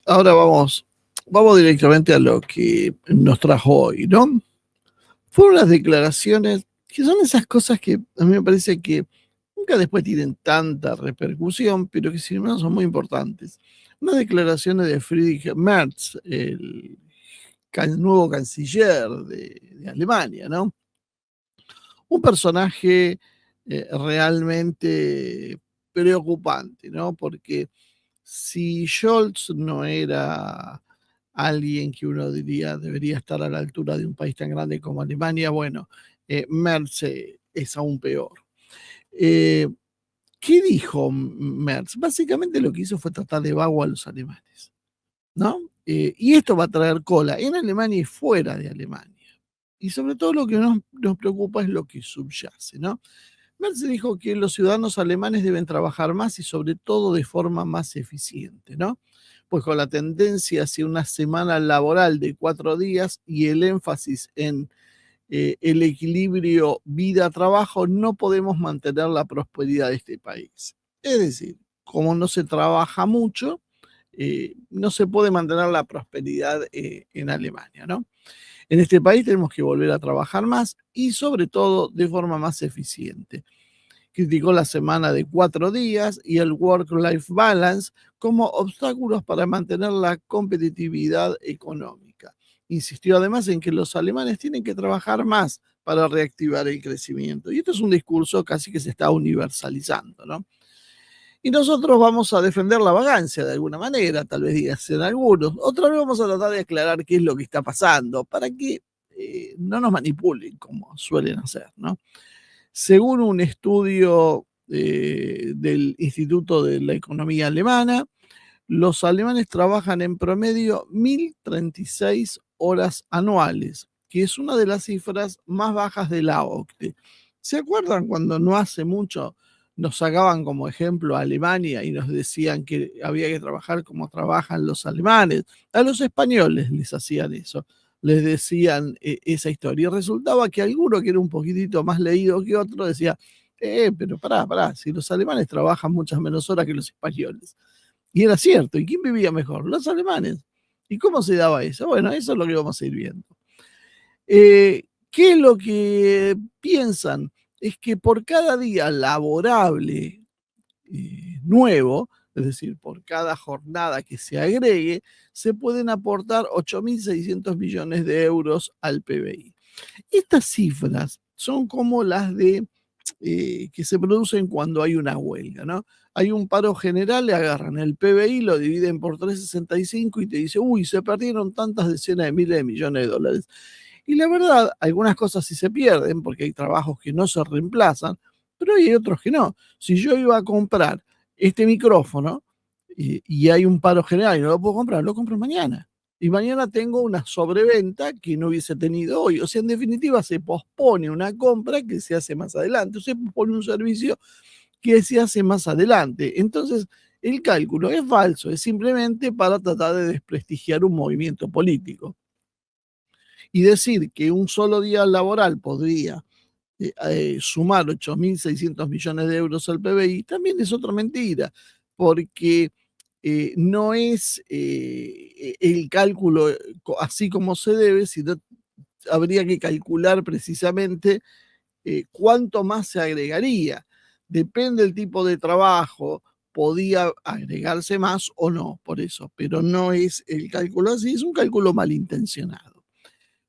Ahora vamos directamente a lo que nos trajo hoy, ¿no? Fueron las declaraciones, que son esas cosas que a mí me parece que nunca después tienen tanta repercusión, pero que sin embargo son muy importantes. Unas declaraciones de Friedrich Merz, el nuevo canciller de Alemania, ¿no? Un personaje realmente preocupante, ¿no? Porque si Scholz no era alguien que uno diría debería estar a la altura de un país tan grande como Alemania, bueno, Merz es aún peor. Eh, ¿Qué dijo Merz? Básicamente lo que hizo fue tratar de vago a los alemanes, ¿no? Y esto va a traer cola en Alemania y fuera de Alemania. Y sobre todo lo que nos preocupa es lo que subyace, ¿no? Merz dijo que los ciudadanos alemanes deben trabajar más y sobre todo de forma más eficiente, ¿no? Pues con la tendencia hacia una semana laboral de 4 días y el énfasis en el equilibrio vida-trabajo, no podemos mantener la prosperidad de este país. Es decir, como no se trabaja mucho, no se puede mantener la prosperidad en Alemania, ¿no? En este país tenemos que volver a trabajar más y sobre todo de forma más eficiente. Criticó la semana de 4 días y el work-life balance como obstáculos para mantener la competitividad económica. Insistió además en que los alemanes tienen que trabajar más para reactivar el crecimiento. Y esto es un discurso casi que se está universalizando, ¿no? Y nosotros vamos a defender la vagancia de alguna manera, tal vez digan algunos. Otra vez vamos a tratar de aclarar qué es lo que está pasando para que no nos manipulen como suelen hacer, ¿no? Según un estudio del Instituto de la Economía Alemana, los alemanes trabajan en promedio 1.036 horas anuales, que es una de las cifras más bajas de la OCDE. ¿Se acuerdan cuando no hace mucho nos sacaban como ejemplo a Alemania y nos decían que había que trabajar como trabajan los alemanes? A los españoles les hacían eso, les decían esa historia. Y resultaba que alguno que era un poquitito más leído que otro decía, pero pará, si los alemanes trabajan muchas menos horas que los españoles. Y era cierto. ¿Y quién vivía mejor? Los alemanes. ¿Y cómo se daba eso? Bueno, eso es lo que vamos a ir viendo. ¿Qué es lo que piensan? Es que por cada día laborable nuevo, es decir, por cada jornada que se agregue, se pueden aportar 8.600 millones de euros al PBI. Estas cifras son como las de que se producen cuando hay una huelga, ¿no? Hay un paro general, le agarran el PBI, lo dividen por 365 y te dice, uy, se perdieron tantas decenas de miles de millones de dólares. Y la verdad, algunas cosas sí se pierden porque hay trabajos que no se reemplazan, pero hay otros que no. Si yo iba a comprar este micrófono y hay un paro general y no lo puedo comprar, lo compro mañana. Y mañana tengo una sobreventa que no hubiese tenido hoy. O sea, en definitiva, se pospone una compra que se hace más adelante. O se pospone un servicio que se hace más adelante. Entonces, el cálculo es falso, es simplemente para tratar de desprestigiar un movimiento político. Y decir que un solo día laboral podría sumar 8.600 millones de euros al PBI también es otra mentira, porque no es el cálculo así como se debe, sino habría que calcular precisamente cuánto más se agregaría. Depende del tipo de trabajo, podía agregarse más o no, por eso, pero no es el cálculo así, es un cálculo malintencionado.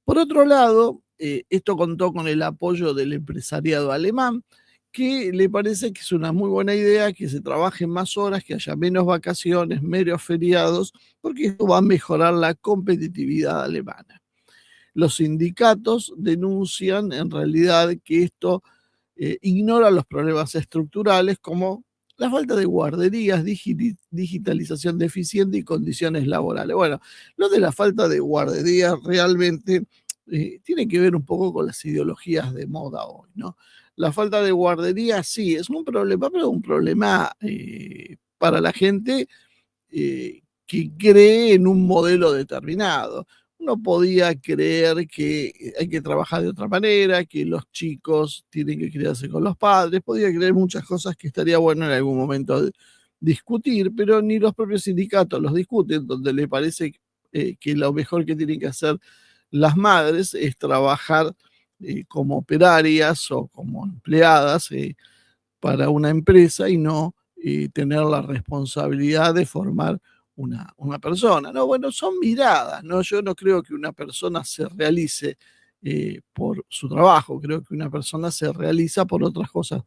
Por otro lado, esto contó con el apoyo del empresariado alemán, que le parece que es una muy buena idea que se trabaje más horas, que haya menos vacaciones, menos feriados, porque esto va a mejorar la competitividad alemana. Los sindicatos denuncian en realidad que esto ignora los problemas estructurales como la falta de guarderías, digitalización deficiente y condiciones laborales. Bueno, lo de la falta de guarderías realmente tiene que ver un poco con las ideologías de moda hoy, ¿no? La falta de guarderías sí es un problema, pero un problema para la gente que cree en un modelo determinado. Uno podía creer que hay que trabajar de otra manera, que los chicos tienen que criarse con los padres, podía creer muchas cosas que estaría bueno en algún momento discutir, pero ni los propios sindicatos los discuten, donde le parece que lo mejor que tienen que hacer las madres es trabajar como operarias o como empleadas para una empresa y no tener la responsabilidad de formar una persona. No, bueno, son miradas, ¿no? Yo no creo que una persona se realice por su trabajo, creo que una persona se realiza por otras cosas.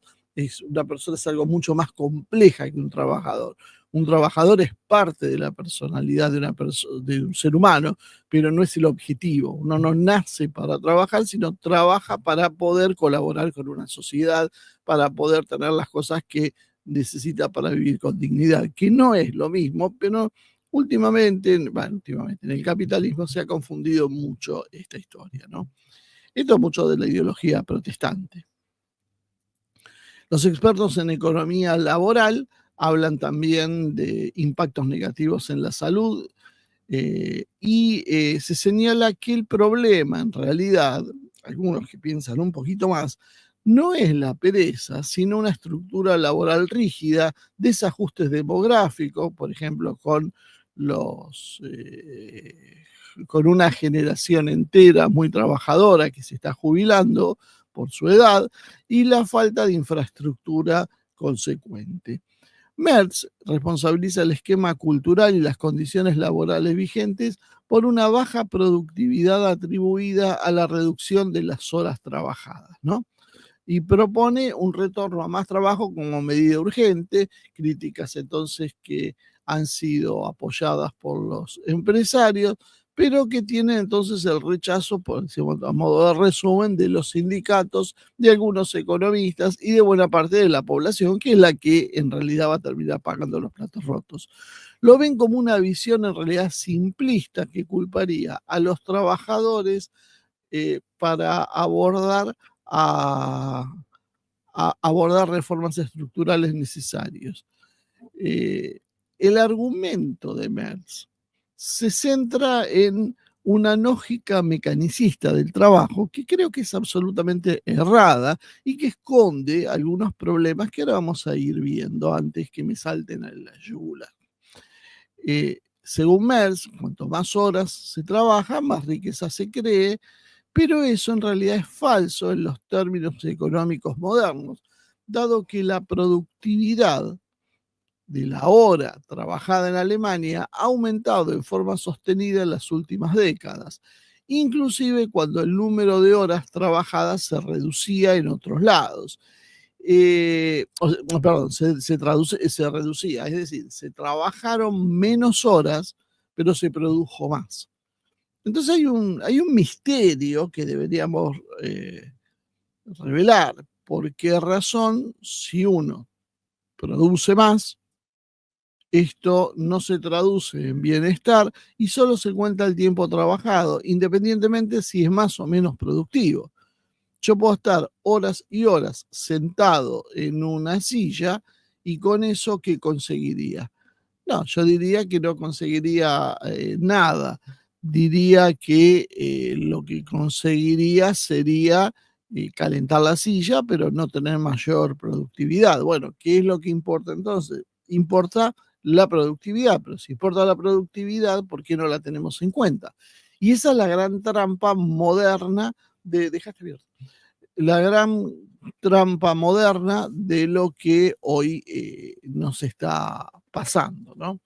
Una persona es algo mucho más compleja que un trabajador. Un trabajador es parte de la personalidad de un ser humano, pero no es el objetivo. Uno no nace para trabajar, sino trabaja para poder colaborar con una sociedad, para poder tener las cosas que necesita para vivir con dignidad, que no es lo mismo, pero últimamente en el capitalismo se ha confundido mucho esta historia, ¿no? Esto es mucho de la ideología protestante. Los expertos en economía laboral hablan también de impactos negativos en la salud y se señala que el problema, en realidad, algunos que piensan un poquito más, no es la pereza, sino una estructura laboral rígida, desajustes demográficos, por ejemplo, con una generación entera muy trabajadora que se está jubilando por su edad y la falta de infraestructura consecuente. Merz responsabiliza el esquema cultural y las condiciones laborales vigentes por una baja productividad atribuida a la reducción de las horas trabajadas, ¿no? Y propone un retorno a más trabajo como medida urgente, críticas entonces que han sido apoyadas por los empresarios, pero que tienen entonces el rechazo, por decirlo a modo de resumen, de los sindicatos, de algunos economistas y de buena parte de la población, que es la que en realidad va a terminar pagando los platos rotos. Lo ven como una visión en realidad simplista que culparía a los trabajadores para abordar reformas estructurales necesarias. Eh, el argumento de Merz se centra en una lógica mecanicista del trabajo que creo que es absolutamente errada y que esconde algunos problemas que ahora vamos a ir viendo antes que me salten a la yugular. Según Merz, cuanto más horas se trabaja, más riqueza se cree, pero eso en realidad es falso en los términos económicos modernos, dado que la productividad de la hora trabajada en Alemania ha aumentado en forma sostenida en las últimas décadas, inclusive cuando el número de horas trabajadas se reducía en otros lados. Perdón, se reducía, es decir, se trabajaron menos horas, pero se produjo más. Entonces hay un misterio que deberíamos revelar. ¿Por qué razón, si uno produce más, esto no se traduce en bienestar y solo se cuenta el tiempo trabajado, independientemente si es más o menos productivo? Yo puedo estar horas y horas sentado en una silla y con eso, ¿qué conseguiría? No, yo diría que no conseguiría nada. Diría que lo que conseguiría sería calentar la silla, pero no tener mayor productividad. Bueno, ¿qué es lo que importa entonces? Importa la productividad, pero si importa la productividad, ¿por qué no la tenemos en cuenta? Y esa es la gran trampa moderna dejaste abierto, la gran trampa moderna de lo que hoy nos está pasando, ¿no?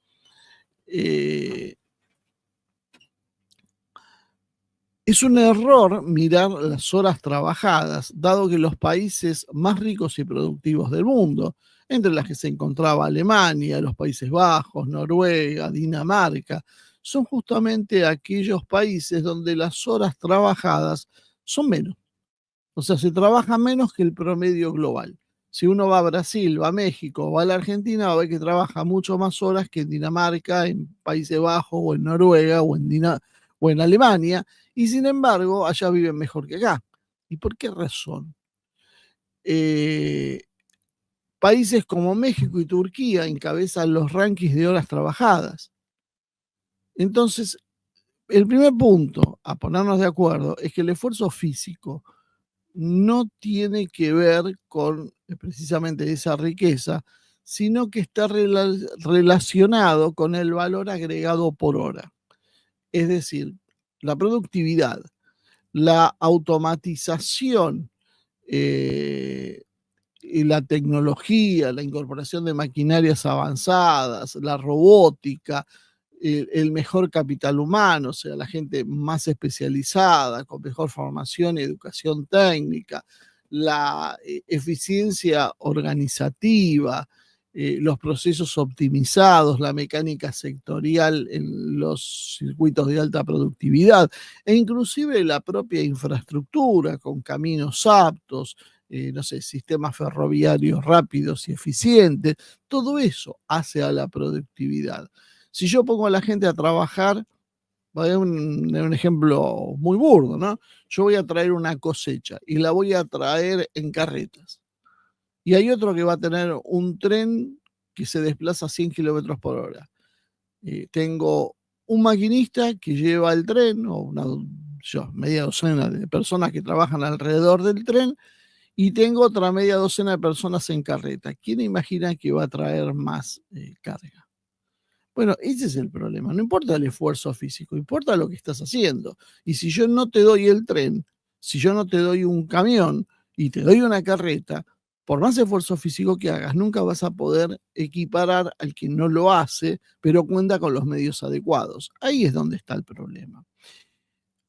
Eh, es un error mirar las horas trabajadas, dado que los países más ricos y productivos del mundo, entre las que se encontraba Alemania, los Países Bajos, Noruega, Dinamarca, son justamente aquellos países donde las horas trabajadas son menos. O sea, se trabaja menos que el promedio global. Si uno va a Brasil, va a México o va a la Argentina, va a ver que trabaja mucho más horas que en Dinamarca, en Países Bajos o en Noruega o en Alemania, y sin embargo, allá viven mejor que acá. ¿Y por qué razón? Eh, Países como México y Turquía encabezan los rankings de horas trabajadas. Entonces, el primer punto a ponernos de acuerdo es que el esfuerzo físico no tiene que ver con precisamente esa riqueza, sino que está relacionado con el valor agregado por hora. Es decir, la productividad, la automatización y la tecnología, la incorporación de maquinarias avanzadas, la robótica, el mejor capital humano, o sea, la gente más especializada, con mejor formación y educación técnica, la eficiencia organizativa, los procesos optimizados, la mecánica sectorial en los circuitos de alta productividad e inclusive la propia infraestructura con caminos aptos, no sé, sistemas ferroviarios rápidos y eficientes, todo eso hace a la productividad. Si yo pongo a la gente a trabajar, voy a dar un ejemplo muy burdo, ¿no? Yo voy a traer una cosecha y la voy a traer en carretas. Y hay otro que va a tener un tren que se desplaza a 100 kilómetros por hora. Tengo un maquinista que lleva el tren, o media docena de personas que trabajan alrededor del tren, y tengo otra media docena de personas en carreta. ¿Quién imagina que va a traer más carga? Bueno, ese es el problema. No importa el esfuerzo físico, importa lo que estás haciendo. Y si yo no te doy el tren, si yo no te doy un camión y te doy una carreta, por más esfuerzo físico que hagas, nunca vas a poder equiparar al que no lo hace, pero cuenta con los medios adecuados. Ahí es donde está el problema.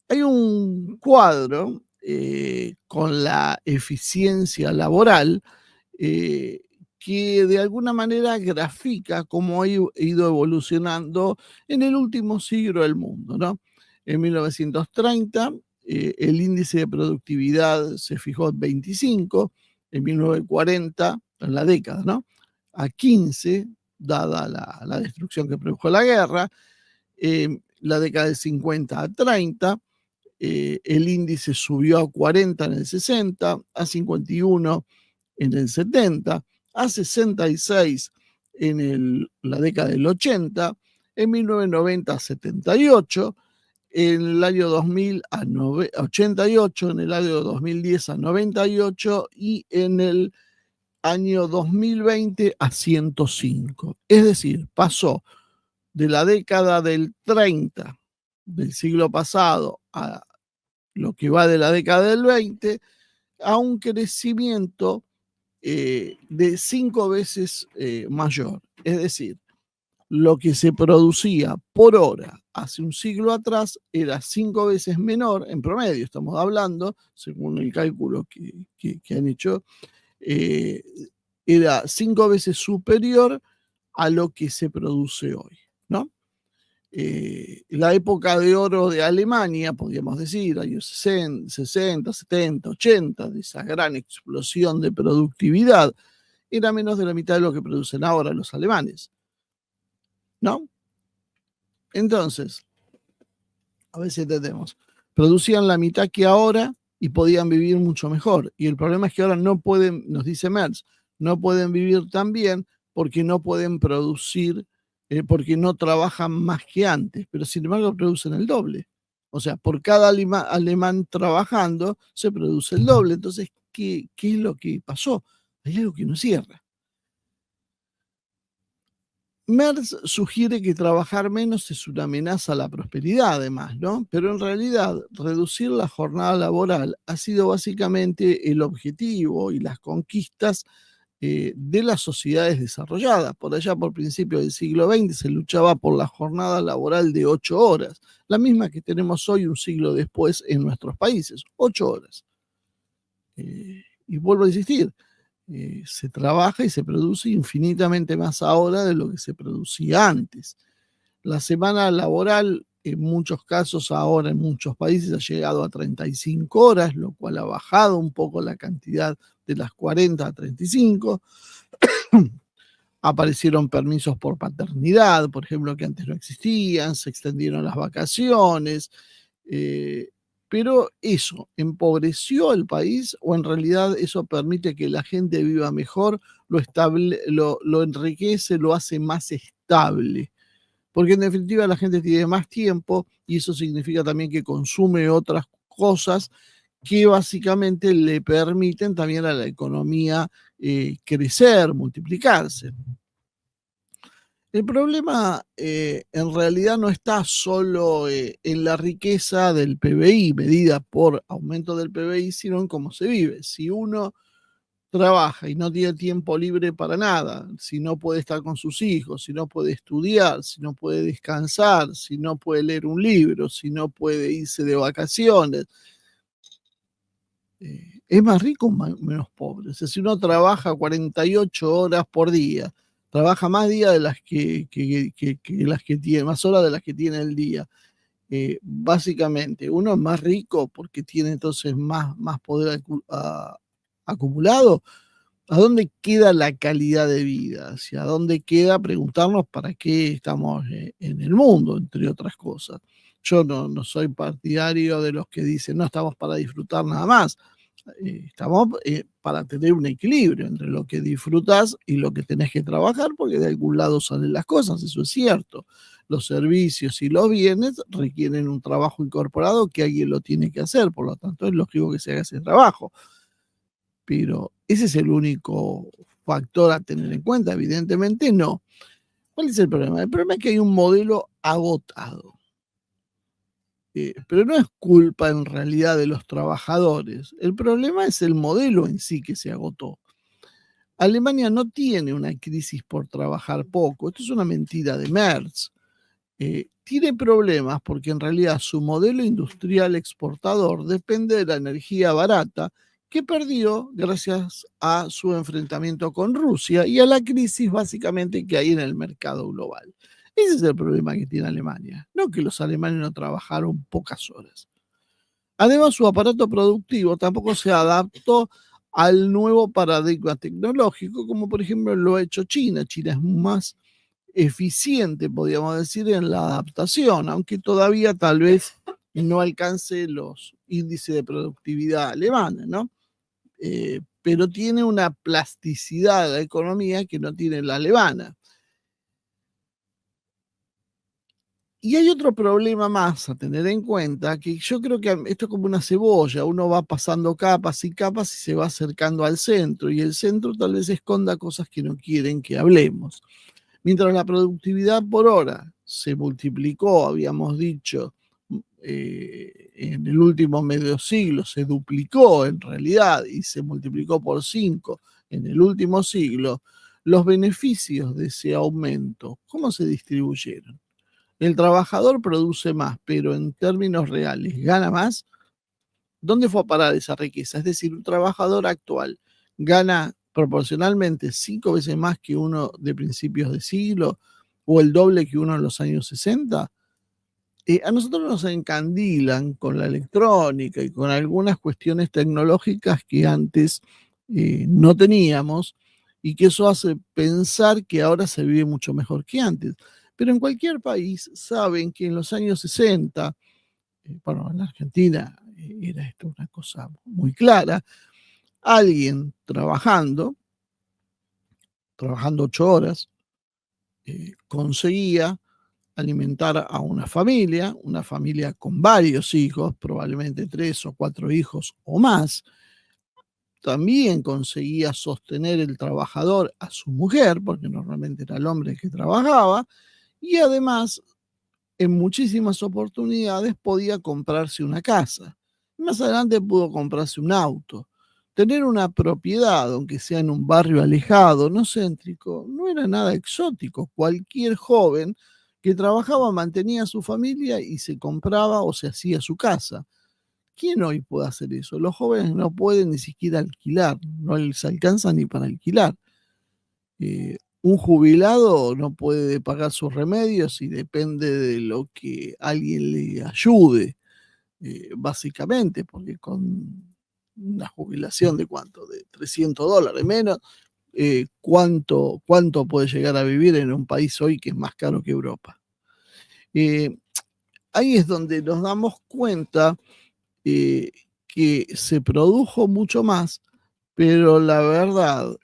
Hay un cuadro con la eficiencia laboral que de alguna manera grafica cómo ha ido evolucionando en el último siglo del mundo, ¿no? En 1930, el índice de productividad se fijó en 25, en 1940, en la década, ¿no? A 15, dada la destrucción que produjo la guerra, la década del 50 a 30, el índice subió a 40 en el 60, a 51 en el 70, a 66 en la década del 80, en 1990 a 78, en el año 2000 a 88, en el año 2010 a 98 y en el año 2020 a 105. Es decir, pasó de la década del 30 del siglo pasado a lo que va de la década del 20 a un crecimiento de 5 veces mayor. Es decir, lo que se producía por hora hace un siglo atrás era 5 veces menor, en promedio estamos hablando, según el cálculo que han hecho, era 5 veces superior a lo que se produce hoy, ¿no? La época de oro de Alemania, podríamos decir, años 60, 70, 80, de esa gran explosión de productividad, era menos de la mitad de lo que producen ahora los alemanes, ¿no? Entonces, a ver si entendemos, producían la mitad que ahora y podían vivir mucho mejor. Y el problema es que ahora no pueden, nos dice Merz, no pueden vivir tan bien porque no pueden producir, porque no trabajan más que antes, pero sin embargo producen el doble. O sea, por cada alemán trabajando se produce el doble. Entonces, ¿qué es lo que pasó? Hay algo que no cierra. Merz sugiere que trabajar menos es una amenaza a la prosperidad, además, ¿no? Pero en realidad, reducir la jornada laboral ha sido básicamente el objetivo y las conquistas de las sociedades desarrolladas. Por allá, por principios del siglo XX, se luchaba por la jornada laboral de 8 horas, la misma que tenemos hoy un siglo después en nuestros países, 8 horas. Y vuelvo a insistir, se trabaja y se produce infinitamente más ahora de lo que se producía antes. La semana laboral, en muchos casos ahora en muchos países, ha llegado a 35 horas, lo cual ha bajado un poco la cantidad de las 40 a 35. Aparecieron permisos por paternidad, por ejemplo, que antes no existían, se extendieron las vacaciones, pero eso empobreció al país o en realidad eso permite que la gente viva mejor, lo enriquece, lo hace más estable. Porque en definitiva la gente tiene más tiempo y eso significa también que consume otras cosas que básicamente le permiten también a la economía crecer, multiplicarse. El problema en realidad no está solo en la riqueza del PBI, medida por aumento del PBI, sino en cómo se vive. Si uno trabaja y no tiene tiempo libre para nada, si no puede estar con sus hijos, si no puede estudiar, si no puede descansar, si no puede leer un libro, si no puede irse de vacaciones, es más rico o menos pobre. O sea, si uno trabaja 48 horas por día, trabaja más días de las que las que tiene, más horas de las que tiene el día. Básicamente, uno es más rico porque tiene entonces más poder acumulado. ¿A dónde queda la calidad de vida? ¿Hacia dónde queda preguntarnos para qué estamos en el mundo, entre otras cosas? Yo no soy partidario de los que dicen, no estamos para disfrutar nada más. Estamos para tener un equilibrio entre lo que disfrutas y lo que tenés que trabajar, porque de algún lado salen las cosas, eso es cierto. Los servicios y los bienes requieren un trabajo incorporado que alguien lo tiene que hacer, por lo tanto es lógico que se haga ese trabajo. Pero ese es el único factor a tener en cuenta, evidentemente no. ¿Cuál es el problema? El problema es que hay un modelo agotado. Pero no es culpa en realidad de los trabajadores. El problema es el modelo en sí que se agotó. Alemania no tiene una crisis por trabajar poco. Esto es una mentira de Merz. Tiene problemas porque en realidad su modelo industrial exportador depende de la energía barata que perdió gracias a su enfrentamiento con Rusia y a la crisis básicamente que hay en el mercado global. Ese es el problema que tiene Alemania, no que los alemanes no trabajaron pocas horas. Además, su aparato productivo tampoco se adaptó al nuevo paradigma tecnológico, como por ejemplo lo ha hecho China. China es más eficiente, podríamos decir, en la adaptación, aunque todavía tal vez no alcance los índices de productividad alemanes, ¿no? Pero tiene una plasticidad de la economía que no tiene la alemana. Y hay otro problema más a tener en cuenta, que yo creo que esto es como una cebolla, uno va pasando capas y capas y se va acercando al centro, y el centro tal vez esconda cosas que no quieren que hablemos. Mientras la productividad por hora se multiplicó, habíamos dicho, en el último medio siglo, se duplicó en realidad y se multiplicó por 5 en el último siglo, los beneficios de ese aumento, ¿cómo se distribuyeron? El trabajador produce más, pero en términos reales gana más. ¿Dónde fue a parar esa riqueza? Es decir, un trabajador actual gana proporcionalmente 5 veces más que uno de principios de siglo o el doble que uno en los años 60. A nosotros nos encandilan con la electrónica y con algunas cuestiones tecnológicas que antes no teníamos, y que eso hace pensar que ahora se vive mucho mejor que antes. Pero en cualquier país saben que en los años 60, bueno, en Argentina era esto una cosa muy clara, alguien trabajando 8 horas, conseguía alimentar a una familia con varios hijos, probablemente 3 o 4 hijos o más. También conseguía sostener el trabajador a su mujer, porque normalmente era el hombre el que trabajaba, y además en muchísimas oportunidades podía comprarse una casa. Más adelante pudo comprarse un auto. Tener una propiedad, aunque sea en un barrio alejado, no céntrico, no era nada exótico. Cualquier joven que trabajaba mantenía a su familia y se compraba o se hacía su casa. ¿Quién hoy puede hacer eso? Los jóvenes no pueden ni siquiera alquilar, no les alcanza ni para alquilar. Un jubilado no puede pagar sus remedios y depende de lo que alguien le ayude, básicamente, porque con una jubilación de cuánto, de $300 menos, ¿cuánto puede llegar a vivir en un país hoy que es más caro que Europa? Eh, Ahí es donde nos damos cuenta eh, que se produjo mucho más, pero la verdad,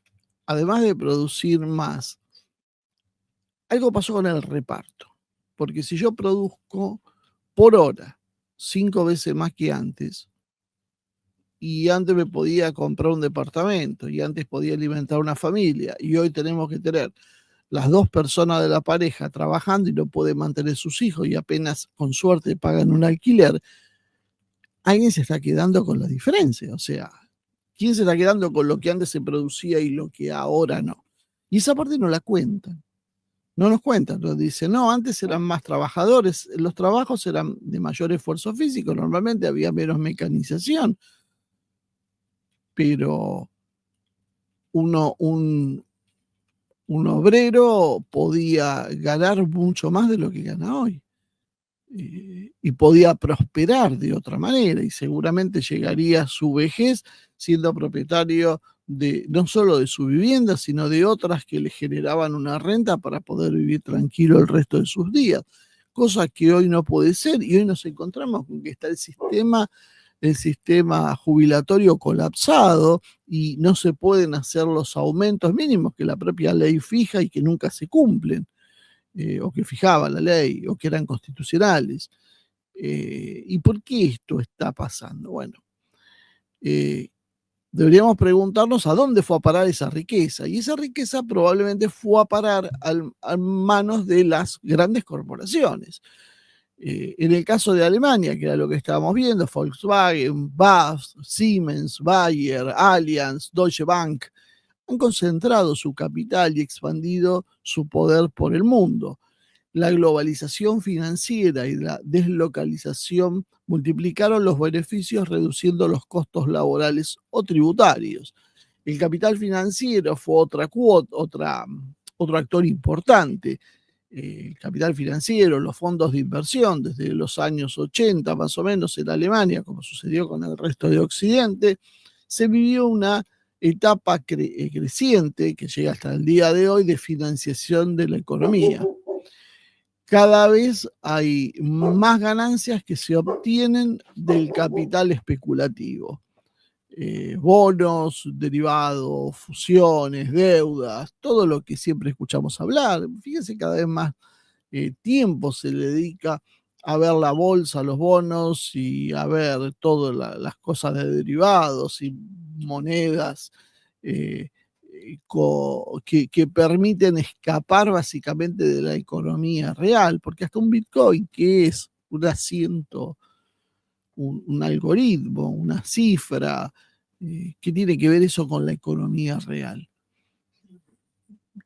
además de producir más, algo pasó con el reparto. Porque si yo produzco por hora 5 veces más que antes, y antes me podía comprar un departamento, y antes podía alimentar una familia, y hoy tenemos que tener las dos personas de la pareja trabajando y no pueden mantener sus hijos y apenas con suerte pagan un alquiler, alguien se está quedando con la diferencia. O sea, ¿quién se está quedando con lo que antes se producía y lo que ahora no? Y esa parte no la cuentan. No nos cuentan, nos dicen, no, antes eran más trabajadores, los trabajos eran de mayor esfuerzo físico, normalmente había menos mecanización, pero uno, un obrero podía ganar mucho más de lo que gana hoy. Y podía prosperar de otra manera y seguramente llegaría a su vejez siendo propietario de no solo de su vivienda, sino de otras que le generaban una renta para poder vivir tranquilo el resto de sus días, cosa que hoy no puede ser y hoy nos encontramos con que está el sistema jubilatorio colapsado y no se pueden hacer los aumentos mínimos que la propia ley fija y que nunca se cumplen, o que fijaba la ley, o que eran constitucionales. ¿Y por qué esto está pasando? Bueno, eh, deberíamos preguntarnos a dónde fue a parar esa riqueza. Y esa riqueza probablemente fue a parar a manos de las grandes corporaciones. En el caso de Alemania, que era lo que estábamos viendo, Volkswagen, BASF, Siemens, Bayer, Allianz, Deutsche Bank, han concentrado su capital y expandido su poder por el mundo. La globalización financiera y la deslocalización multiplicaron los beneficios reduciendo los costos laborales o tributarios. El capital financiero fue otro actor importante. El capital financiero, los fondos de inversión desde los años 80 más o menos en Alemania, como sucedió con el resto de Occidente, se vivió una etapa creciente que llega hasta el día de hoy de financiación de la economía. Cada vez hay más ganancias que se obtienen del capital especulativo. Bonos, derivados, fusiones, deudas, todo lo que siempre escuchamos hablar. Fíjense, cada vez más tiempo se le dedica a ver la bolsa, los bonos y a ver todas las cosas de derivados y monedas eh, que permiten escapar básicamente de la economía real, porque hasta un Bitcoin, que es un asiento, un algoritmo, una cifra, ¿qué tiene que ver eso con la economía real?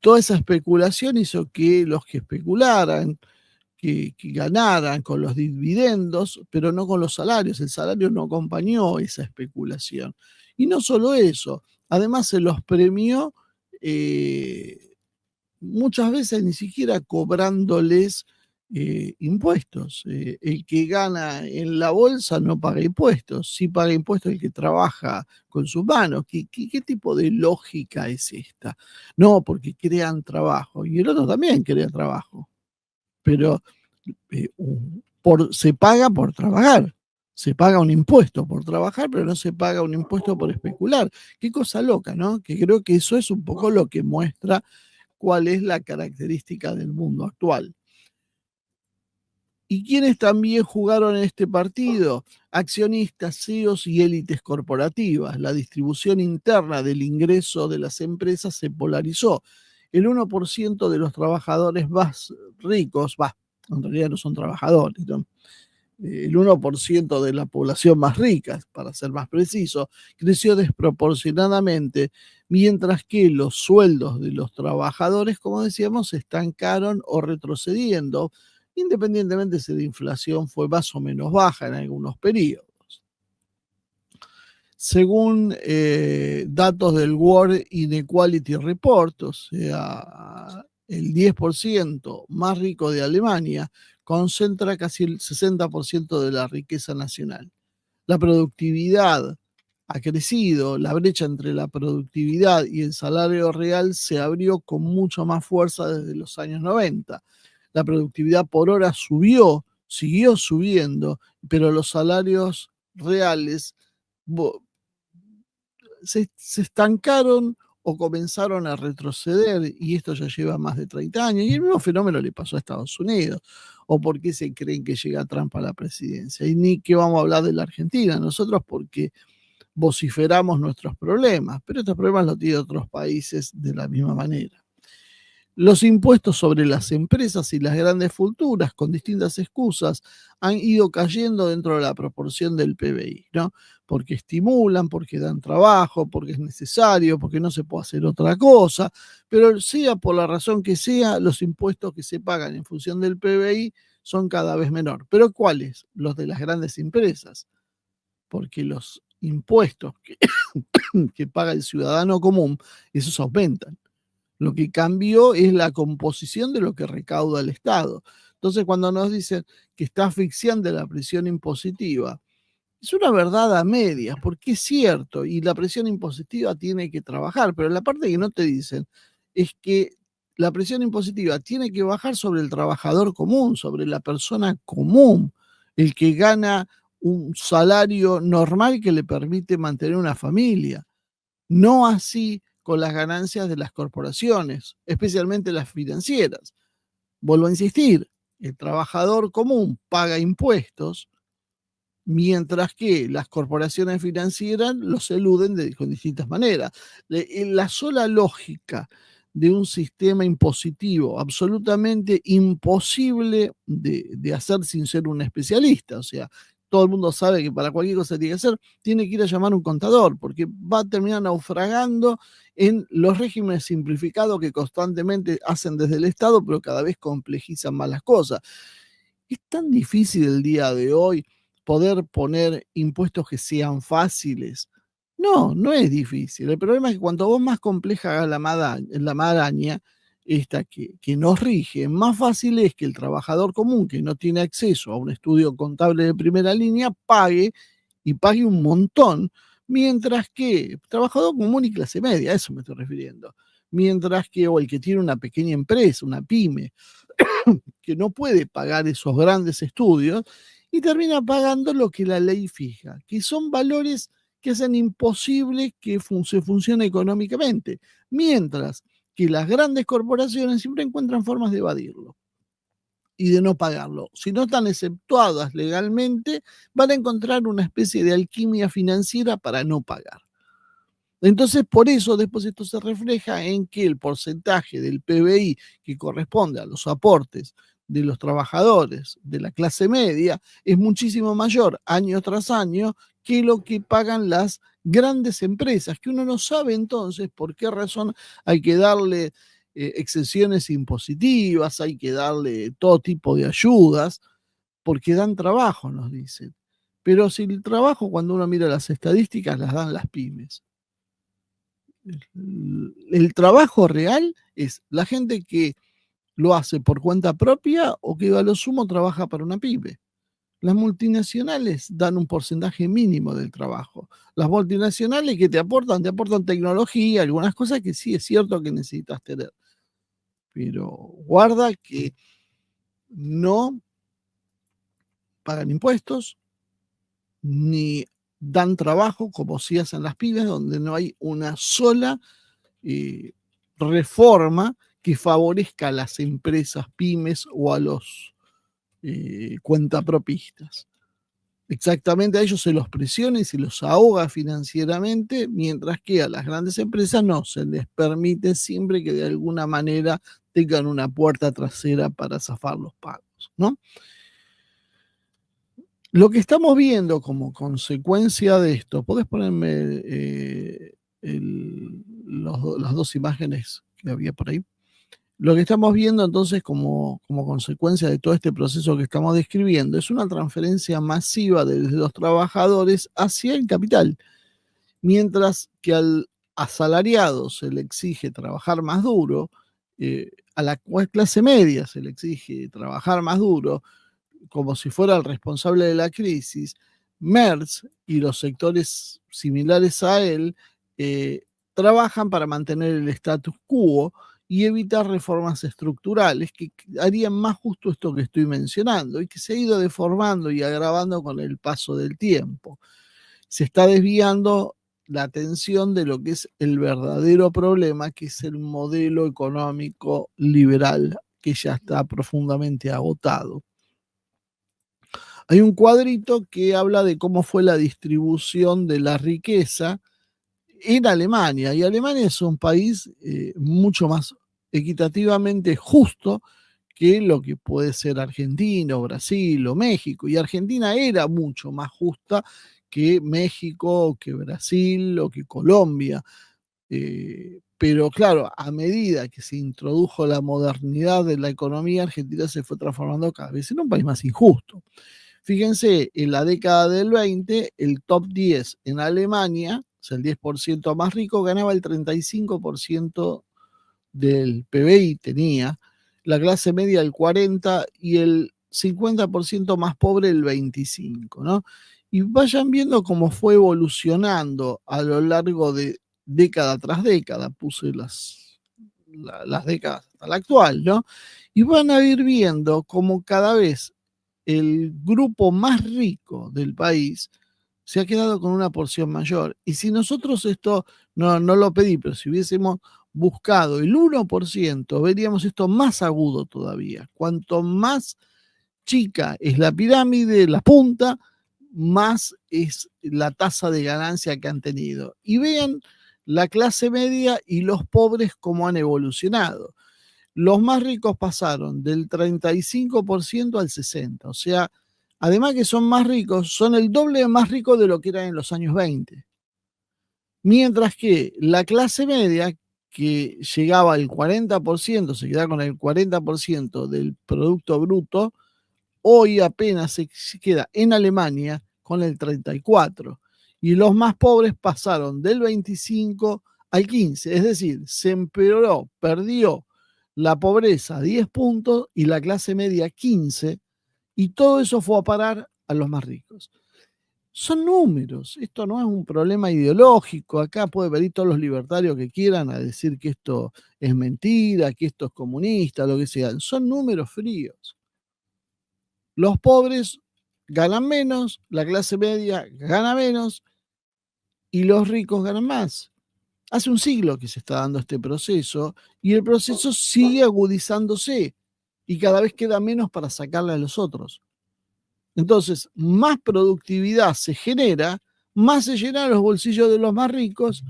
Toda esa especulación hizo que los que especularan, que ganaran con los dividendos, pero no con los salarios. El salario no acompañó esa especulación. Y no solo eso, además se los premió muchas veces ni siquiera cobrándoles impuestos. El que gana en la bolsa no paga impuestos, sí paga impuestos el que trabaja con sus manos. ¿Qué tipo de lógica es esta? No, porque crean trabajo y el otro también crea trabajo, pero se paga por trabajar. Se paga un impuesto por trabajar, pero no se paga un impuesto por especular. Qué cosa loca, ¿no? Que creo que eso es un poco lo que muestra cuál es la característica del mundo actual. ¿Y quiénes también jugaron en este partido? Accionistas, CEOs y élites corporativas. La distribución interna del ingreso de las empresas se polarizó. El 1% de los trabajadores más ricos, en realidad no son trabajadores, ¿no? El 1% de la población más rica, para ser más preciso, creció desproporcionadamente, mientras que los sueldos de los trabajadores, como decíamos, se estancaron o retrocediendo, independientemente si la inflación fue más o menos baja en algunos periodos. Según datos del World Inequality Report, o sea, el 10% más rico de Alemania concentra casi el 60% de la riqueza nacional. La productividad ha crecido, la brecha entre la productividad y el salario real se abrió con mucho más fuerza desde los años 90. La productividad por hora subió, siguió subiendo, pero los salarios reales se estancaron o comenzaron a retroceder, y esto ya lleva más de 30 años, y el mismo fenómeno le pasó a Estados Unidos. ¿O por qué se creen que llega Trump a la presidencia? Y ni que vamos a hablar de la Argentina, nosotros porque vociferamos nuestros problemas, pero estos problemas los tienen otros países de la misma manera. Los impuestos sobre las empresas y las grandes fortunas, con distintas excusas, han ido cayendo dentro de la proporción del PBI, ¿no? Porque estimulan, porque dan trabajo, porque es necesario, porque no se puede hacer otra cosa, pero sea por la razón que sea, los impuestos que se pagan en función del PBI son cada vez menor. ¿Pero cuáles? Los de las grandes empresas, porque los impuestos que paga el ciudadano común, esos aumentan. Lo que cambió es la composición de lo que recauda el Estado. Entonces, cuando nos dicen que está asfixiante la presión impositiva, es una verdad a medias, porque es cierto, y la presión impositiva tiene que trabajar, pero la parte que no te dicen es que la presión impositiva tiene que bajar sobre el trabajador común, sobre la persona común, el que gana un salario normal que le permite mantener una familia. No así con las ganancias de las corporaciones, especialmente las financieras. Vuelvo a insistir, el trabajador común paga impuestos, mientras que las corporaciones financieras los eluden con distintas maneras. La sola lógica de un sistema impositivo absolutamente imposible de hacer sin ser un especialista, o sea, todo el mundo sabe que para cualquier cosa que tiene que hacer, tiene que ir a llamar a un contador, porque va a terminar naufragando en los regímenes simplificados que constantemente hacen desde el Estado, pero cada vez complejizan más las cosas. Es tan difícil el día de hoy poder poner impuestos que sean fáciles. No, no es difícil. El problema es que cuanto vos más compleja hagas la maraña, esta que nos rige, más fácil es que el trabajador común que no tiene acceso a un estudio contable de primera línea pague y pague un montón, mientras que trabajador común y clase media, a eso me estoy refiriendo, mientras que o el que tiene una pequeña empresa, una pyme, que no puede pagar esos grandes estudios y termina pagando lo que la ley fija, que son valores que hacen imposible que se funcione económicamente, mientras que las grandes corporaciones siempre encuentran formas de evadirlo y de no pagarlo. Si no están exceptuadas legalmente, van a encontrar una especie de alquimia financiera para no pagar. Entonces, por eso después esto se refleja en que el porcentaje del PBI que corresponde a los aportes de los trabajadores de la clase media es muchísimo mayor año tras año que lo que pagan las grandes empresas, que uno no sabe entonces por qué razón hay que darle exenciones impositivas, hay que darle todo tipo de ayudas, porque dan trabajo, nos dicen. Pero si el trabajo, cuando uno mira las estadísticas, las dan las pymes. El trabajo real es la gente que lo hace por cuenta propia o que a lo sumo trabaja para una pyme. Las multinacionales dan un porcentaje mínimo del trabajo. Las multinacionales que te aportan tecnología, algunas cosas que sí es cierto que necesitas tener. Pero guarda que no pagan impuestos ni dan trabajo como si hacen las pymes, donde no hay una sola reforma que favorezca a las empresas pymes o a los cuentapropistas. Exactamente, a ellos se los presiona y se los ahoga financieramente, mientras que a las grandes empresas no, se les permite siempre que de alguna manera tengan una puerta trasera para zafar los pagos, ¿no? Lo que estamos viendo como consecuencia de esto, ¿podés ponerme las dos imágenes que había por ahí? Lo que estamos viendo entonces como consecuencia de todo este proceso que estamos describiendo es una transferencia masiva de los trabajadores hacia el capital, mientras que al asalariado se le exige trabajar más duro, a la clase media se le exige trabajar más duro, como si fuera el responsable de la crisis. Merz y los sectores similares a él trabajan para mantener el status quo y evitar reformas estructurales que harían más justo esto que estoy mencionando y que se ha ido deformando y agravando con el paso del tiempo. Se está desviando la atención de lo que es el verdadero problema, que es el modelo económico liberal, que ya está profundamente agotado. hay un cuadrito que habla de cómo fue la distribución de la riqueza en Alemania. Y Alemania es un país mucho más equitativamente justo que lo que puede ser Argentina o Brasil o México. Y Argentina era mucho más justa que México, que Brasil o que Colombia. Pero claro, a medida que se introdujo la modernidad de la economía, Argentina se fue transformando cada vez en un país más injusto. Fíjense, en la década del 20, el top 10 en Alemania, o sea, el 10% más rico, ganaba el 35% del PBI, tenía, la clase media el 40% y el 50% más pobre el 25%, ¿no? Y vayan viendo cómo fue evolucionando a lo largo de década tras década, puse las décadas hasta la actual, ¿no? Y van a ir viendo cómo cada vez el grupo más rico del país se ha quedado con una porción mayor. Y si nosotros esto no lo pedí, pero si hubiésemos buscado el 1%, veríamos esto más agudo todavía. Cuanto más chica es la pirámide, la punta, más es la tasa de ganancia que han tenido. Y vean la clase media y los pobres cómo han evolucionado. Los más ricos pasaron del 35% al 60%. O sea, además que son más ricos, son el doble más ricos de lo que eran en los años 20. Mientras que la clase media, que llegaba al 40%, se queda con el 40% del Producto Bruto, hoy apenas se queda en Alemania con el 34%. Y los más pobres pasaron del 25 al 15. Es decir, se empeoró, perdió la pobreza 10 puntos y la clase media 15, y todo eso fue a parar a los más ricos. Son números, esto no es un problema ideológico. Acá puede venir todos los libertarios que quieran a decir que esto es mentira, que esto es comunista, lo que sea. Son números fríos. Los pobres ganan menos, la clase media gana menos y los ricos ganan más. Hace un siglo que se está dando este proceso y el proceso sigue agudizándose y cada vez queda menos para sacarle a los otros. Entonces, más productividad se genera, más se llenan los bolsillos de los más ricos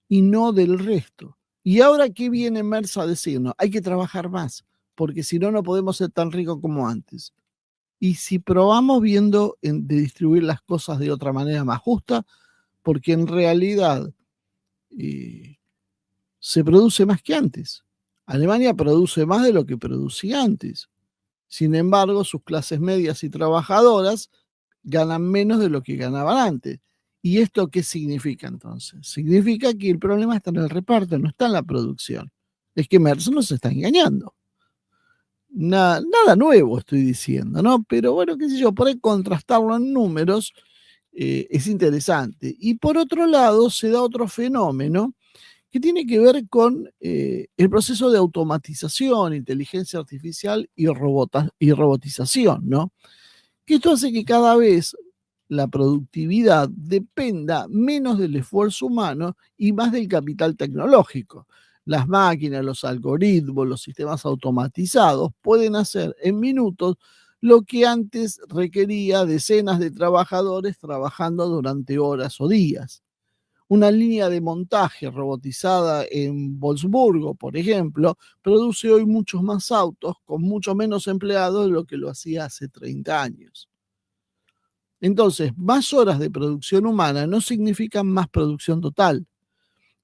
y no del resto. Y ahora, ¿qué viene Merz a decirnos? Hay que trabajar más, porque si no, no podemos ser tan ricos como antes. Y si probamos viendo de distribuir las cosas de otra manera más justa, porque en realidad se produce más que antes. Alemania produce más de lo que producía antes. Sin embargo, sus clases medias y trabajadoras ganan menos de lo que ganaban antes. ¿Y esto qué significa entonces? Significa que el problema está en el reparto, no está en la producción. Es que Merz nos está engañando. Nada nuevo estoy diciendo, ¿no? Pero bueno, qué sé yo, por ahí contrastarlo en números es interesante. Y por otro lado, se da otro fenómeno que tiene que ver con el proceso de automatización, inteligencia artificial y robotización, ¿no? Que esto hace que cada vez la productividad dependa menos del esfuerzo humano y más del capital tecnológico. Las máquinas, los algoritmos, los sistemas automatizados pueden hacer en minutos lo que antes requería decenas de trabajadores trabajando durante horas o días. Una línea de montaje robotizada en Wolfsburgo, por ejemplo, produce hoy muchos más autos con mucho menos empleados de lo que lo hacía hace 30 años. Entonces, más horas de producción humana no significan más producción total.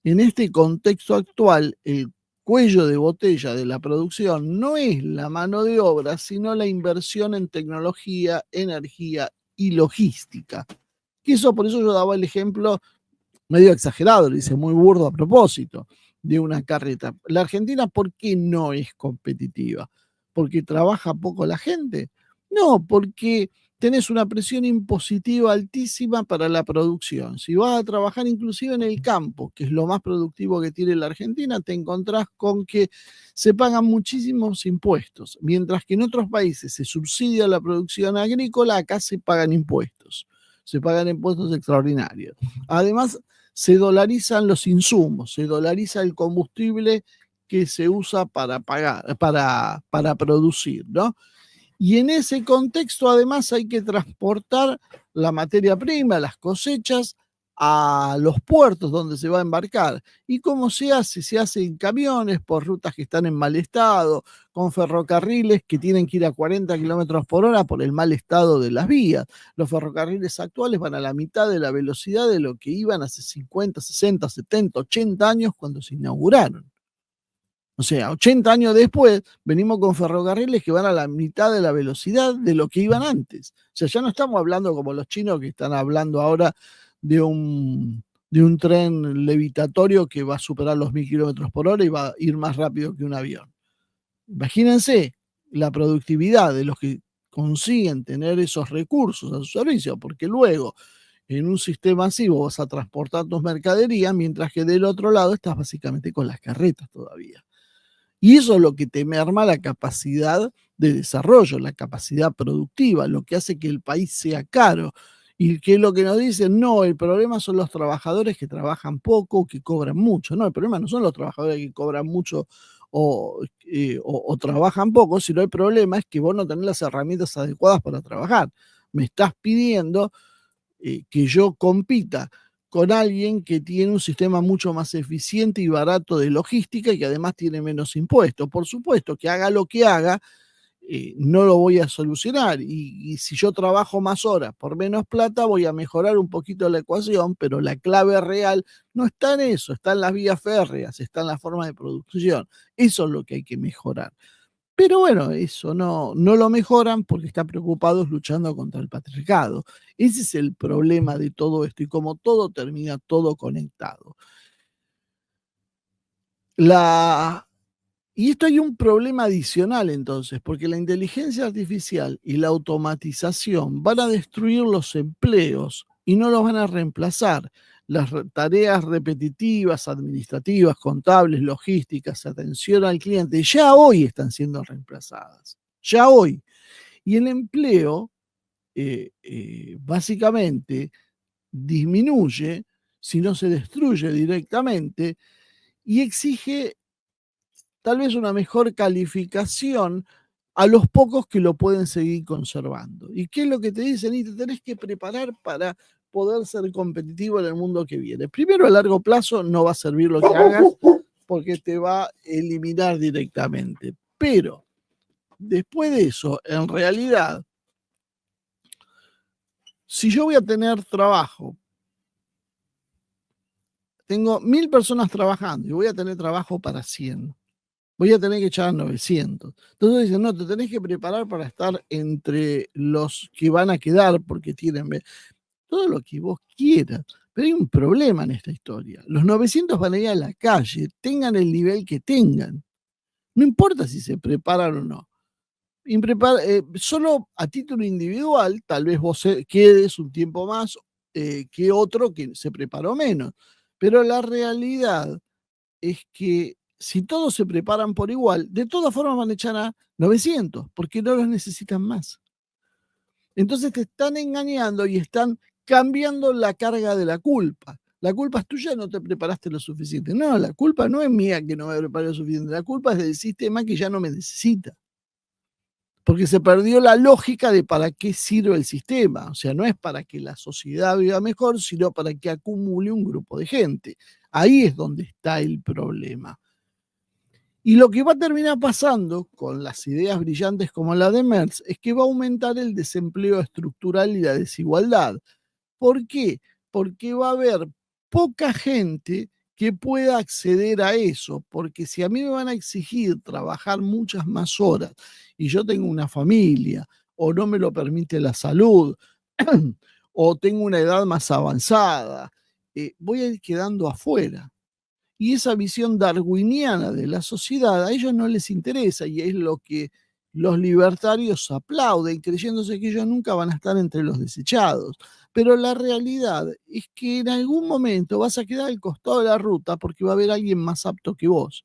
En este contexto actual, el cuello de botella de la producción no es la mano de obra, sino la inversión en tecnología, energía y logística. Y eso, por eso yo daba el ejemplo medio exagerado, lo hice muy burdo a propósito, de una carreta. La Argentina, ¿por qué no es competitiva? ¿Porque trabaja poco la gente? No, porque tenés una presión impositiva altísima para la producción. Si vas a trabajar inclusive en el campo, que es lo más productivo que tiene la Argentina, te encontrás con que se pagan muchísimos impuestos, mientras que en otros países se subsidia la producción agrícola, acá se pagan impuestos. Se pagan impuestos extraordinarios. Además, se dolarizan los insumos, se dolariza el combustible que se usa para pagar, para producir, ¿no? Y en ese contexto, además, hay que transportar la materia prima, las cosechas, a los puertos donde se va a embarcar. ¿Y cómo se hace? Se hace en camiones por rutas que están en mal estado, con ferrocarriles que tienen que ir a 40 kilómetros por hora por el mal estado de las vías. Los ferrocarriles actuales van a la mitad de la velocidad de lo que iban hace 50, 60, 70, 80 años cuando se inauguraron. O sea, 80 años después, venimos con ferrocarriles que van a la mitad de la velocidad de lo que iban antes. O sea, ya no estamos hablando como los chinos que están hablando ahora de un tren levitatorio que va a superar los 1000 kilómetros por hora y va a ir más rápido que un avión. Imagínense la productividad de los que consiguen tener esos recursos a su servicio, porque luego en un sistema así vos vas a transportar tus mercaderías, mientras que del otro lado estás básicamente con las carretas todavía. Y eso es lo que te merma la capacidad de desarrollo, la capacidad productiva, lo que hace que el país sea caro. Y que es lo que nos dicen, no, el problema son los trabajadores que trabajan poco, que cobran mucho. No, el problema no son los trabajadores que cobran mucho o trabajan poco, sino el problema es que vos no tenés las herramientas adecuadas para trabajar. Me estás pidiendo que yo compita con alguien que tiene un sistema mucho más eficiente y barato de logística y que además tiene menos impuestos. Por supuesto que haga lo que haga, no lo voy a solucionar. Y si yo trabajo más horas por menos plata, voy a mejorar un poquito la ecuación, pero la clave real no está en eso, está en las vías férreas, está en la forma de producción. Eso es lo que hay que mejorar. Pero bueno, eso no lo mejoran porque están preocupados luchando contra el patriarcado. Ese es el problema de todo esto y como todo termina todo conectado. Y esto hay un problema adicional entonces, porque la inteligencia artificial y la automatización van a destruir los empleos y no los van a reemplazar. Las tareas repetitivas, administrativas, contables, logísticas, atención al cliente, ya hoy están siendo reemplazadas. Ya hoy. Y el empleo, básicamente, disminuye si no se destruye directamente y exige tal vez una mejor calificación a los pocos que lo pueden seguir conservando. ¿Y qué es lo que te dicen? Y te tenés que preparar para poder ser competitivo en el mundo que viene. Primero, a largo plazo no va a servir lo que hagas porque te va a eliminar directamente. Pero después de eso, en realidad, si yo voy a tener trabajo, tengo 1000 personas trabajando y voy a tener trabajo para 100. Voy a tener que echar 900. Entonces dicen, no, te tenés que preparar para estar entre los que van a quedar porque tienen todo lo que vos quieras. Pero hay un problema en esta historia. Los 900 van a ir a la calle, tengan el nivel que tengan. No importa si se preparan o no. Solo a título individual, tal vez vos quedes un tiempo más que otro que se preparó menos. Pero la realidad es que si todos se preparan por igual, de todas formas van a echar a 900, porque no los necesitan más. Entonces te están engañando y están cambiando la carga de la culpa. La culpa es tuya, no te preparaste lo suficiente. No, la culpa no es mía que no me preparé lo suficiente. La culpa es del sistema que ya no me necesita. Porque se perdió la lógica de para qué sirve el sistema. O sea, no es para que la sociedad viva mejor, sino para que acumule un grupo de gente. Ahí es donde está el problema. Y lo que va a terminar pasando con las ideas brillantes como la de Merz es que va a aumentar el desempleo estructural y la desigualdad. ¿Por qué? Porque va a haber poca gente que pueda acceder a eso, porque si a mí me van a exigir trabajar muchas más horas y yo tengo una familia o no me lo permite la salud o tengo una edad más avanzada, voy a ir quedando afuera. Y esa visión darwiniana de la sociedad a ellos no les interesa y es lo que los libertarios aplauden, creyéndose que ellos nunca van a estar entre los desechados. Pero la realidad es que en algún momento vas a quedar al costado de la ruta porque va a haber alguien más apto que vos.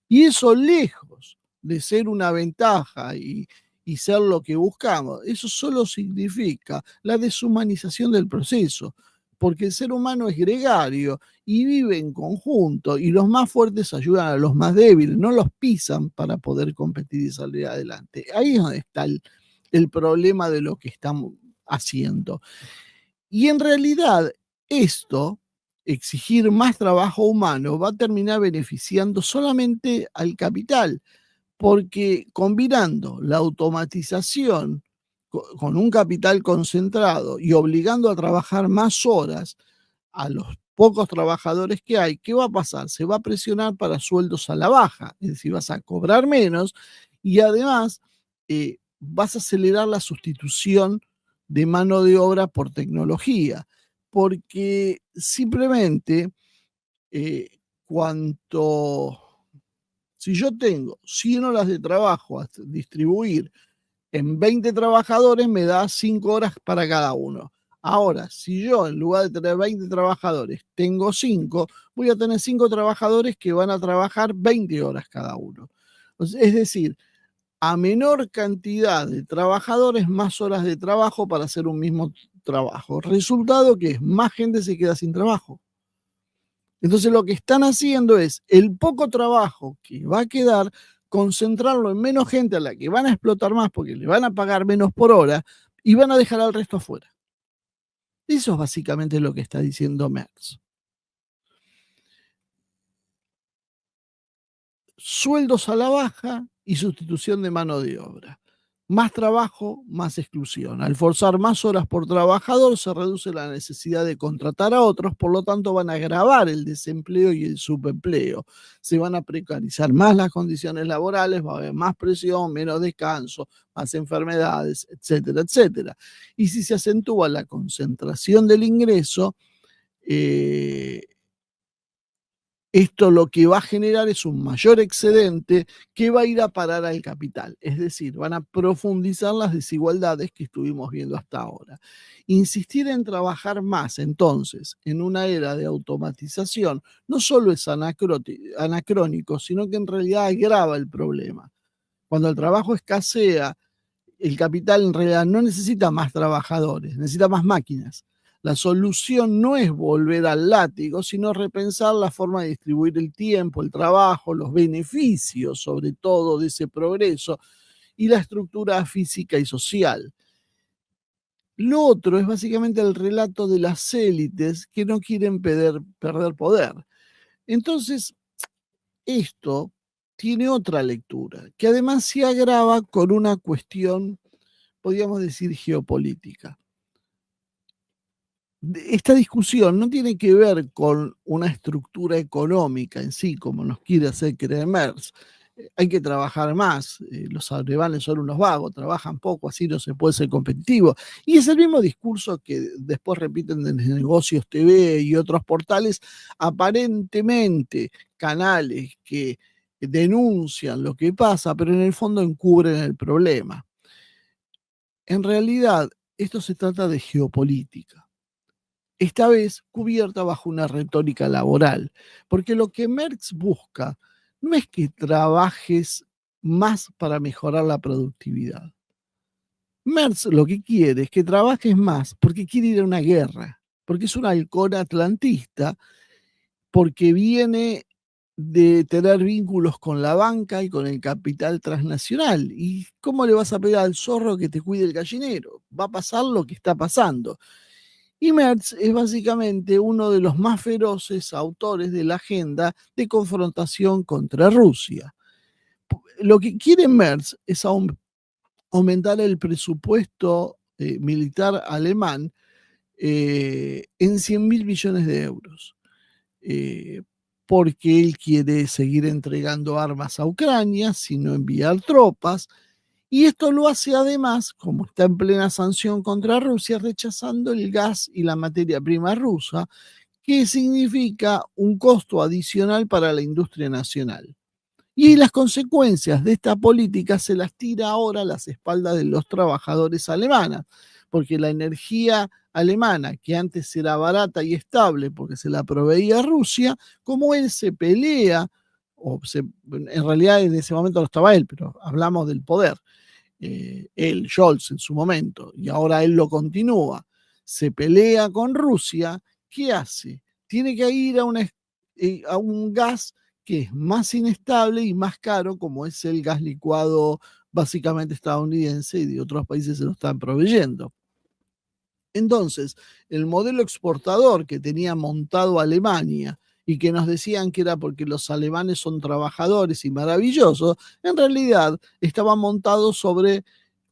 Y eso lejos de ser una ventaja y ser lo que buscamos, eso solo significa la deshumanización del proceso, porque el ser humano es gregario y vive en conjunto y los más fuertes ayudan a los más débiles, no los pisan para poder competir y salir adelante. Ahí es donde está el problema de lo que estamos haciendo. Y en realidad esto, exigir más trabajo humano, va a terminar beneficiando solamente al capital, porque combinando la automatización con un capital concentrado y obligando a trabajar más horas a los pocos trabajadores que hay, ¿qué va a pasar? Se va a presionar para sueldos a la baja, es decir, vas a cobrar menos y además vas a acelerar la sustitución de mano de obra por tecnología, porque simplemente eh, cuanto, si yo tengo 100 horas de trabajo a distribuir en 20 trabajadores, me da 5 horas para cada uno. Ahora, si yo en lugar de tener 20 trabajadores tengo 5, voy a tener 5 trabajadores que van a trabajar 20 horas cada uno. Es decir, a menor cantidad de trabajadores, más horas de trabajo para hacer un mismo trabajo. Resultado que es más gente se queda sin trabajo. Entonces lo que están haciendo es el poco trabajo que va a quedar, concentrarlo en menos gente a la que van a explotar más porque le van a pagar menos por hora y van a dejar al resto afuera. Eso es básicamente lo que está diciendo Merz. Sueldos a la baja y sustitución de mano de obra. Más trabajo, más exclusión. Al forzar más horas por trabajador, se reduce la necesidad de contratar a otros, por lo tanto van a agravar el desempleo y el subempleo. Se van a precarizar más las condiciones laborales, va a haber más presión, menos descanso, más enfermedades, etcétera, etcétera. Y si se acentúa la concentración del ingreso, esto lo que va a generar es un mayor excedente que va a ir a parar al capital. Es decir, van a profundizar las desigualdades que estuvimos viendo hasta ahora. Insistir en trabajar más, entonces, en una era de automatización, no solo es anacrónico, sino que en realidad agrava el problema. Cuando el trabajo escasea, el capital en realidad no necesita más trabajadores, necesita más máquinas. La solución no es volver al látigo, sino repensar la forma de distribuir el tiempo, el trabajo, los beneficios, sobre todo, de ese progreso y la estructura física y social. Lo otro es básicamente el relato de las élites que no quieren perder poder. Entonces, esto tiene otra lectura, que además se agrava con una cuestión, podríamos decir, geopolítica. Esta discusión no tiene que ver con una estructura económica en sí, como nos quiere hacer creer Merz. Hay que trabajar más, los alemanes son unos vagos, trabajan poco, así no se puede ser competitivo. Y es el mismo discurso que después repiten en Negocios TV y otros portales, aparentemente canales que denuncian lo que pasa, pero en el fondo encubren el problema. En realidad, esto se trata de geopolítica, esta vez cubierta bajo una retórica laboral, porque lo que Merz busca no es que trabajes más para mejorar la productividad. Merz lo que quiere es que trabajes más porque quiere ir a una guerra, porque es un halcón atlantista, porque viene de tener vínculos con la banca y con el capital transnacional. ¿Y cómo le vas a pedir al zorro que te cuide el gallinero? Va a pasar lo que está pasando. Y Merz es básicamente uno de los más feroces autores de la agenda de confrontación contra Rusia. Lo que quiere Merz es aumentar el presupuesto militar alemán en 100.000 millones de euros, eh, porque él quiere seguir entregando armas a Ucrania, sino enviar tropas. Y esto lo hace además, como está en plena sanción contra Rusia, rechazando el gas y la materia prima rusa, que significa un costo adicional para la industria nacional. Y las consecuencias de esta política se las tira ahora a las espaldas de los trabajadores alemanes, porque la energía alemana, que antes era barata y estable porque se la proveía Rusia, como él se pelea, en realidad en ese momento no estaba él, pero hablamos del poder, él, Scholz en su momento, y ahora él lo continúa, se pelea con Rusia, ¿qué hace? Tiene que ir a un gas que es más inestable y más caro, como es el gas licuado básicamente estadounidense, y de otros países se lo están proveyendo. Entonces, el modelo exportador que tenía montado Alemania y que nos decían que era porque los alemanes son trabajadores y maravillosos, en realidad estaba montado sobre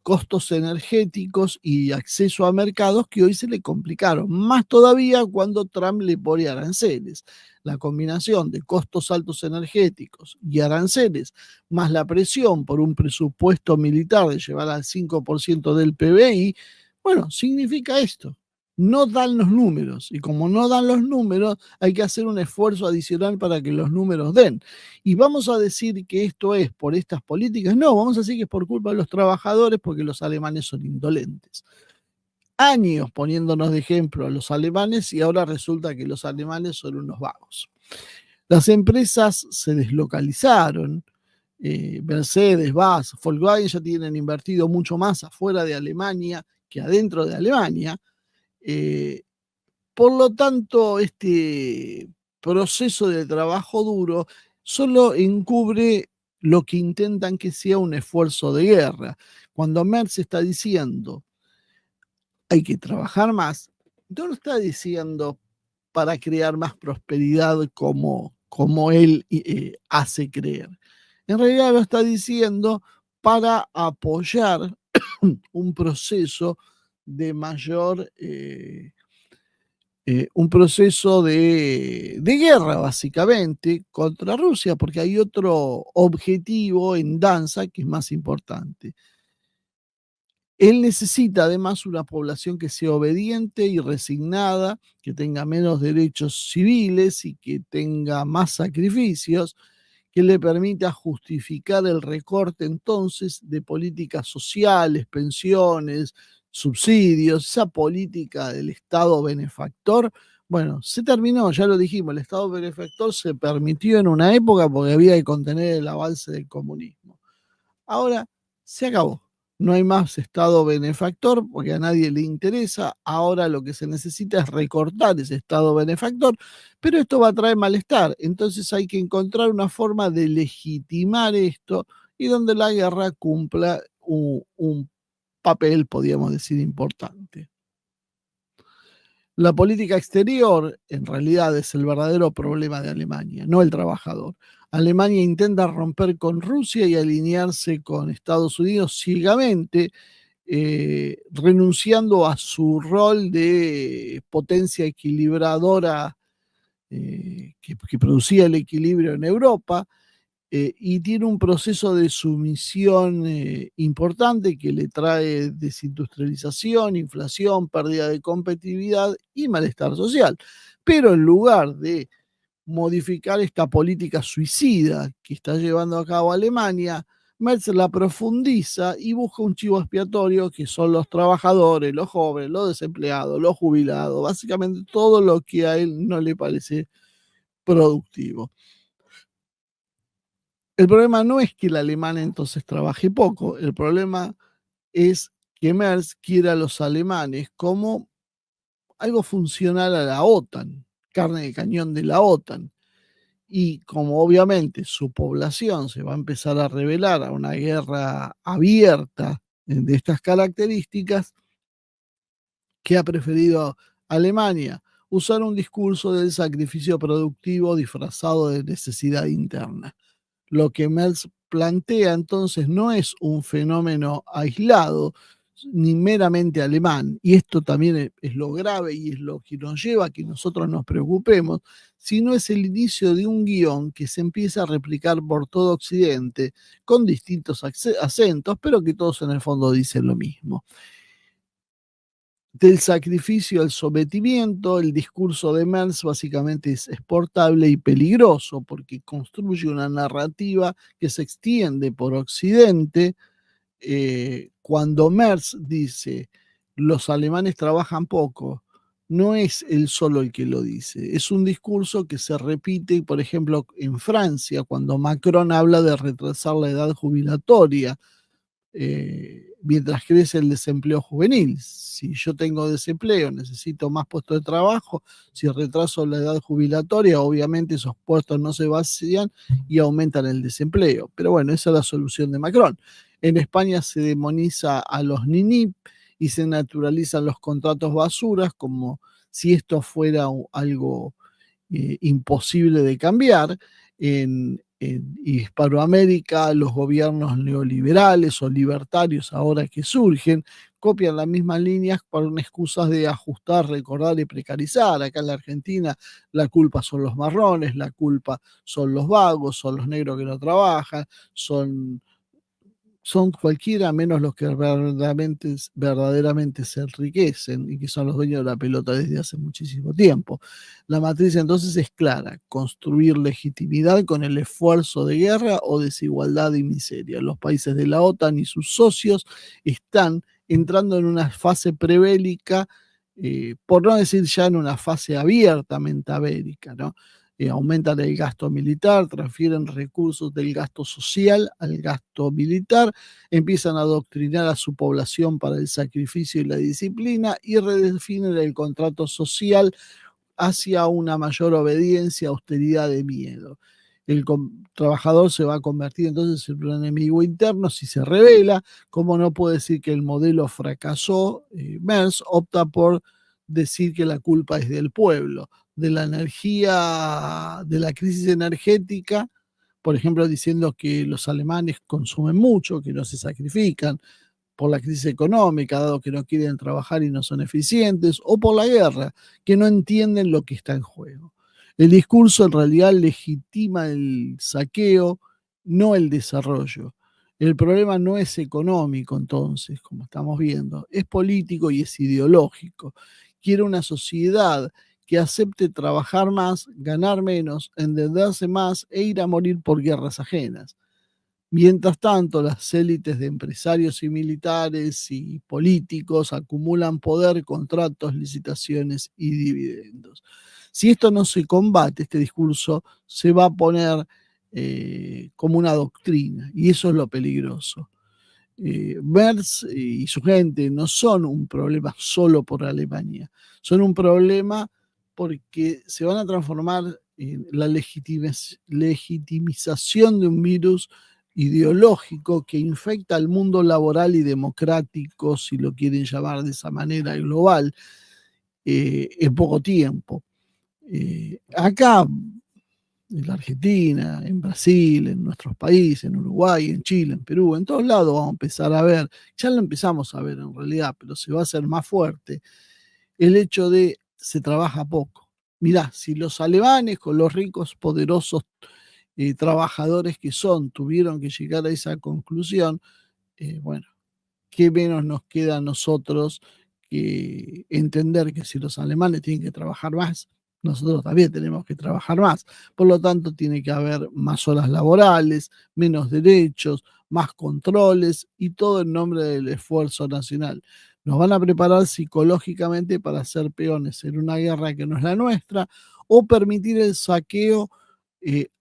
costos energéticos y acceso a mercados que hoy se le complicaron, más todavía cuando Trump le pone aranceles. La combinación de costos altos energéticos y aranceles, más la presión por un presupuesto militar de llevar al 5% del PBI, bueno, significa esto. No dan los números, y como no dan los números, hay que hacer un esfuerzo adicional para que los números den. Y vamos a decir que esto es por estas políticas. No, vamos a decir que es por culpa de los trabajadores, porque los alemanes son indolentes. Años poniéndonos de ejemplo a los alemanes, y ahora resulta que los alemanes son unos vagos. Las empresas se deslocalizaron. Mercedes, BAS, Volkswagen ya tienen invertido mucho más afuera de Alemania que adentro de Alemania. Por lo tanto, este proceso de trabajo duro solo encubre lo que intentan que sea un esfuerzo de guerra. Cuando Merz está diciendo hay que trabajar más, no lo está diciendo para crear más prosperidad como él hace creer. En realidad lo está diciendo para apoyar un proceso de mayor un proceso de guerra, básicamente, contra Rusia, porque hay otro objetivo en danza que es más importante. Él necesita además una población que sea obediente y resignada, que tenga menos derechos civiles y que tenga más sacrificios, que le permita justificar el recorte entonces de políticas sociales, pensiones, subsidios, esa política del Estado benefactor. Bueno, se terminó, ya lo dijimos, el Estado benefactor se permitió en una época porque había que contener el avance del comunismo. Ahora se acabó. No hay más Estado benefactor porque a nadie le interesa. Ahora lo que se necesita es recortar ese Estado benefactor, pero esto va a traer malestar. Entonces hay que encontrar una forma de legitimar esto y donde la guerra cumpla un papel, podríamos decir, importante. La política exterior en realidad es el verdadero problema de Alemania, no el trabajador. Alemania intenta romper con Rusia y alinearse con Estados Unidos ciegamente, renunciando a su rol de potencia equilibradora que producía el equilibrio en Europa, y tiene un proceso de sumisión importante que le trae desindustrialización, inflación, pérdida de competitividad y malestar social. Pero en lugar de modificar esta política suicida que está llevando a cabo Alemania, Merz la profundiza y busca un chivo expiatorio que son los trabajadores, los jóvenes, los desempleados, los jubilados, básicamente todo lo que a él no le parece productivo. El problema no es que el alemán entonces trabaje poco, el problema es que Merz quiere a los alemanes como algo funcional a la OTAN, carne de cañón de la OTAN. Y como obviamente su población se va a empezar a rebelar a una guerra abierta de estas características, ¿qué ha preferido Alemania? Usar un discurso del sacrificio productivo disfrazado de necesidad interna. Lo que Merz plantea entonces no es un fenómeno aislado ni meramente alemán, y esto también es lo grave y es lo que nos lleva a que nosotros nos preocupemos, sino es el inicio de un guión que se empieza a replicar por todo Occidente con distintos acentos, pero que todos en el fondo dicen lo mismo. Del sacrificio al sometimiento, el discurso de Merz básicamente es exportable y peligroso porque construye una narrativa que se extiende por Occidente. Cuando Merz dice los alemanes trabajan poco, no es él solo el que lo dice, es un discurso que se repite, por ejemplo, en Francia, cuando Macron habla de retrasar la edad jubilatoria. mientras crece el desempleo juvenil. Si yo tengo desempleo, necesito más puestos de trabajo, si retraso la edad jubilatoria, obviamente esos puestos no se vacían y aumentan el desempleo. Pero bueno, esa es la solución de Macron. En España se demoniza a los niní y se naturalizan los contratos basuras como si esto fuera algo imposible de cambiar. En Hispanoamérica, los gobiernos neoliberales o libertarios ahora que surgen copian las mismas líneas con excusas de ajustar, recordar y precarizar. Acá en la Argentina la culpa son los marrones, la culpa son los vagos, son los negros que no trabajan, son cualquiera menos los que verdaderamente se enriquecen y que son los dueños de la pelota desde hace muchísimo tiempo. La matriz entonces es clara: construir legitimidad con el esfuerzo de guerra o desigualdad y miseria. Los países de la OTAN y sus socios están entrando en una fase prebélica, por no decir ya en una fase abiertamente bélica, ¿no? Aumentan el gasto militar, transfieren recursos del gasto social al gasto militar, empiezan a adoctrinar a su población para el sacrificio y la disciplina y redefinen el contrato social hacia una mayor obediencia, austeridad de miedo. El trabajador se va a convertir entonces en un enemigo interno si se revela. Como no puede decir que el modelo fracasó, Merz opta por decir que la culpa es del pueblo, de la energía, de la crisis energética, por ejemplo, diciendo que los alemanes consumen mucho, que no se sacrifican, por la crisis económica, dado que no quieren trabajar y no son eficientes, o por la guerra, que no entienden lo que está en juego. El discurso en realidad legitima el saqueo, no el desarrollo. El problema no es económico, entonces, como estamos viendo, es político y es ideológico. Quiere una sociedad que acepte trabajar más, ganar menos, endeudarse más e ir a morir por guerras ajenas. Mientras tanto, las élites de empresarios y militares y políticos acumulan poder, contratos, licitaciones y dividendos. Si esto no se combate, este discurso se va a poner como una doctrina, y eso es lo peligroso. Merz y su gente no son un problema solo por Alemania, son un problema porque se van a transformar en la legitimización de un virus ideológico que infecta al mundo laboral y democrático, si lo quieren llamar de esa manera, global, en poco tiempo. Acá, en la Argentina, en Brasil, en nuestros países, en Uruguay, en Chile, en Perú, en todos lados vamos a empezar a ver, ya lo empezamos a ver en realidad, pero se va a hacer más fuerte, el hecho de se trabaja poco. Mirá, si los alemanes con los ricos, poderosos trabajadores que son tuvieron que llegar a esa conclusión, bueno, ¿qué menos nos queda a nosotros que entender que si los alemanes tienen que trabajar más, nosotros también tenemos que trabajar más? Por lo tanto, tiene que haber más horas laborales, menos derechos, más controles y todo en nombre del esfuerzo nacional. Nos van a preparar psicológicamente para ser peones en una guerra que no es la nuestra o permitir el saqueo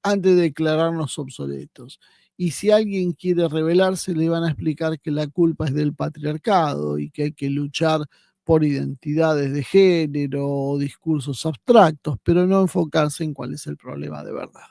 antes de declararnos obsoletos. Y si alguien quiere rebelarse, le van a explicar que la culpa es del patriarcado y que hay que luchar por identidades de género o discursos abstractos, pero no enfocarse en cuál es el problema de verdad.